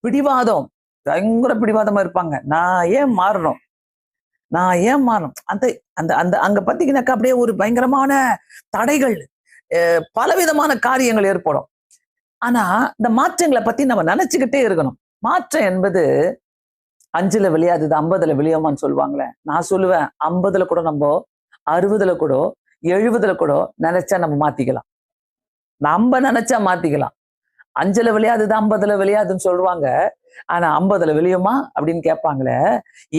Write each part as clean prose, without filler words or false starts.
பிடிவாதம், பயங்கர பிடிவாதமா இருப்பாங்க. நான் ஏன் மாறணும்? அந்த அந்த அந்த அங்க பாத்தீங்கன்னாக்கா அப்படியே ஒரு பயங்கரமான தடைகள், பலவிதமான காரியங்கள் ஏற்படும். ஆனா இந்த மாற்றங்களை பத்தி நம்ம நினைச்சுக்கிட்டே இருக்கணும். மாற்றம் என்பது 5ல விளையாதது 50ல விளையுமான்னு சொல்லுவாங்களே. நான் சொல்லுவேன் 50ல கூட நம்ப 60ல கூட 70ல கூட நினைச்சா நம்ம மாத்திக்கலாம். நம்ம நினைச்சா மாத்திக்கலாம். 5ல விளையாதது 50ல விளையாதுன்னு சொல்லுவாங்க. ஆனா 50ல விளையுமா அப்படின்னு கேட்பாங்களே.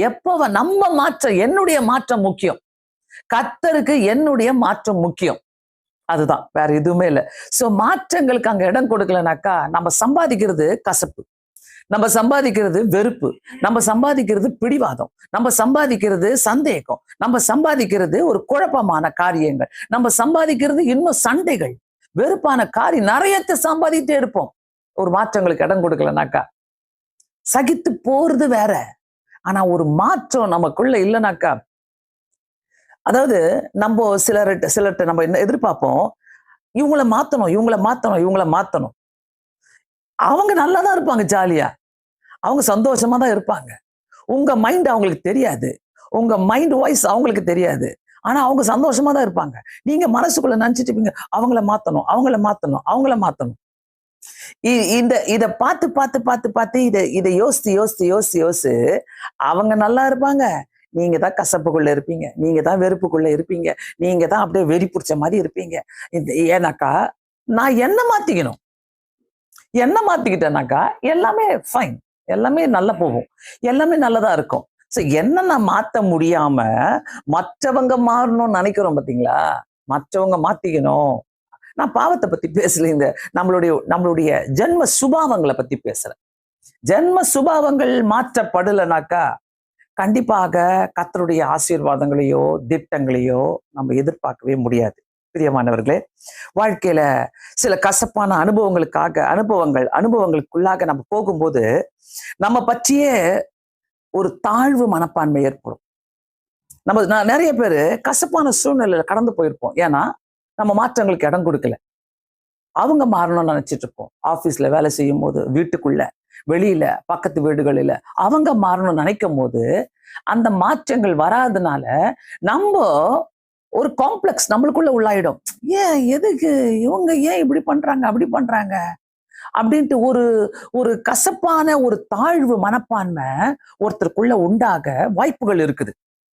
எப்ப நம்ம மாற்றம், என்னுடைய மாற்றம் முக்கியம். கர்த்தருக்கு என்னுடைய மாற்றம் முக்கியம். அதுதான், வேற எதுவுமே இல்ல. சோ மாற்றங்களுக்கு அங்க இடம் கொடுக்கலனாக்கா நம்ம சம்பாதிக்கிறது கசப்பு, நம்ம சம்பாதிக்கிறது வெறுப்பு, நம்ம சம்பாதிக்கிறது பிடிவாதம், நம்ம சம்பாதிக்கிறது சந்தேகம், நம்ம சம்பாதிக்கிறது ஒரு குழப்பமான காரியங்கள், நம்ம சம்பாதிக்கிறது இன்னும் சண்டைகள், வெறுப்பான காரியம் நிறையத்தை சம்பாதிட்டே இருப்போம். ஒரு மாற்றங்களுக்கு இடம் கொடுக்கலனாக்கா சகித்து போறது வேற. ஆனா ஒரு மாற்றம் நமக்குள்ள இல்லைனாக்கா, அதாவது நம்ம சிலர்கிட்ட நம்ம என்ன எதிர்பார்ப்போம், இவங்கள மாத்தணும், இவங்கள மாத்தணும், இவங்கள மாத்தணும். அவங்க நல்லா தான் இருப்பாங்க, ஜாலியா, அவங்க சந்தோஷமா தான் இருப்பாங்க. உங்க மைண்ட் அவங்களுக்கு தெரியாது, உங்க மைண்ட் வாய்ஸ் அவங்களுக்கு தெரியாது. ஆனா அவங்க சந்தோஷமா தான் இருப்பாங்க. நீங்க மனசுக்குள்ள நினைச்சிட்டு இருப்பீங்க, அவங்கள மாத்தணும், அவங்கள மாத்தணும், அவங்கள மாத்தணும். இத பார்த்து பார்த்து பார்த்து பார்த்து இத யோசித்து யோசித்து யோசித்து யோசிச்சு அவங்க நல்லா இருப்பாங்க. நீங்க தான் கசப்புக்குள்ள இருப்பீங்க, நீங்க தான் வெறுப்புக்குள்ள இருப்பீங்க, நீங்க தான் அப்படியே வெறி பிடிச்ச மாதிரி இருப்பீங்க. ஏன்னாக்கா நான் என்ன மாத்திக்கணும், என்ன மாத்திக்கிட்டேனாக்கா எல்லாமே ஃபைன், எல்லாமே நல்லா போகும், எல்லாமே நல்லதா இருக்கும். சோ என்ன நான் மாத்த முடியாம மற்றவங்க மாறணும்னு நினைக்கிறோம் பாத்தீங்களா, மற்றவங்க மாத்திக்கணும். நான் பாவத்தை பத்தி பேசல, இந்த நம்மளுடைய ஜென்ம சுபாவங்களை பத்தி பேசுறேன். ஜென்ம சுபாவங்கள் மாற்றப்படலைனாக்கா கண்டிப்பாக கர்த்தருடைய ஆசீர்வாதங்களையோ திட்டங்களையோ நம்ம எதிர்பார்க்கவே முடியாது. பிரியமானவர்களே, வாழ்க்கையில சில கசப்பான அனுபவங்களுக்குள்ளாக நம்ம போகும்போது நம்ம பற்றியே ஒரு தாழ்வு மனப்பான்மை ஏற்படும். நிறைய பேரு கசப்பான சூழ்நிலையில கடந்து போயிருப்போம். ஏன்னா நம்ம மாற்றங்களுக்கு இடம் கொடுக்கல. அவங்க மாறணும்னு நினைச்சிட்டு இருப்போம். ஆபீஸ்ல வேலை செய்யும் போது, வீட்டுக்குள்ள, வெளியில, பக்கத்து வீடுகளில அவங்க மாறணும்னு நினைக்கும் போது அந்த மாற்றங்கள் வராதனால நம்ம ஒரு காம்ப்ளெக்ஸ் நம்மளுக்குள்ள உள்ளாயிடும். எதுக்கு இவங்க ஏன் இப்படி பண்றாங்க, அப்படி பண்றாங்க அப்படின்ட்டு ஒரு கசப்பான ஒரு தாழ்வு மனப்பான்மை ஒருத்தருக்குள்ள உண்டாக வாய்ப்புகள் இருக்குது.